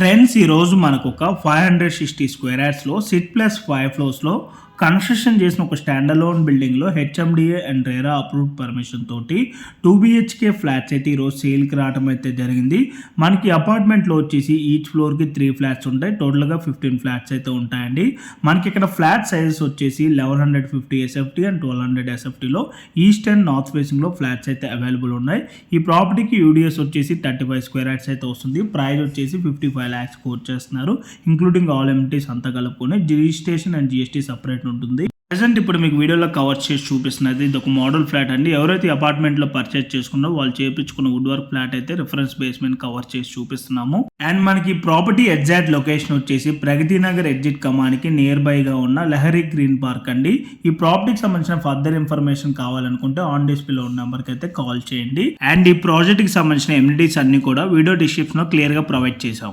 Friends ఈరోజు మనకు ఒక 560 స్క్వేర్ యార్డ్స్లో సిట్ ప్లస్ 5 ఫ్లోర్స్లో కన్స్ట్రక్షన్ చేసిన ఒక స్టాండ్ అలోన్ బిల్డింగ్లో HMDA and RERA approved permission తోటి 2 BHK ఫ్లాట్స్ అయితే ఈరోజు సేల్కి రావడం అయితే జరిగింది. మనకి అపార్ట్మెంట్లో వచ్చేసి ఈచ్ ఫ్లోర్కి 3 ఫ్లాట్స్ ఉంటాయి. టోటల్గా 15 ఫ్లాట్స్ అయితే ఉంటాయండి. మనకి ఇక్కడ ఫ్లాట్ సైజెస్ వచ్చేసి 1150 SFT అండ్ 1200 SFTలో ఈస్ట్ అండ్ నార్త్ ఫేసింగ్లో ఫ్లాట్స్ అయితే అవైలబుల్ ఉన్నాయి. ఈ ప్రాపర్టీకి యూడిఎస్ వచ్చేసి 35 స్క్వేర్ యార్డ్స్ అయితే వస్తుంది. ప్రైస్ వచ్చేసి 55 lakhs కోట్ చేస్తున్నారు, ఇంక్లూడింగ్ ఆల్ ఎమ్యూనిటీస్ అంతా కలుపుకొని. రిజిస్ట్రేషన్ అండ్ జిఎస్టీ సపరేట్ ఉంటుంది. ప్రెసెంట్ ఇప్పుడు మీకు వీడియోలో కవర్ చేసి చూపిస్తున్నది ఇది ఒక మోడల్ ఫ్లాట్ అండి. ఎవరైతే అపార్ట్మెంట్లో పర్చేస్ చేసుకున్నారో వాళ్ళు చేయించుకున్న వుడ్ వర్క్ ఫ్లాట్ అయితే రిఫరెన్స్ బేస్మెంట్ కవర్ చేసి చూపిస్తున్నాము. అండ్ మనకి ప్రాపర్టీ ఎగ్జాక్ట్ లొకేషన్ వచ్చేసి ప్రగతి నగర్ ఎగ్జిట్ కమానికి నియర్ బైగా ఉన్న లహరి గ్రీన్ పార్క్ అండి. ఈ ప్రాపర్టీకి సంబంధించిన ఫర్దర్ ఇన్ఫర్మేషన్ కావాలనుకుంటే ఆన్ డిస్ప్లేలో ఉన్న నెంబర్కి అయితే కాల్ చేయండి. అండ్ ఈ ప్రాజెక్ట్కి సంబంధించిన ఎమ్యూనిటీస్ అన్ని కూడా వీడియో డిస్క్రిప్షన్లో క్లియర్గా ప్రొవైడ్ చేసాం.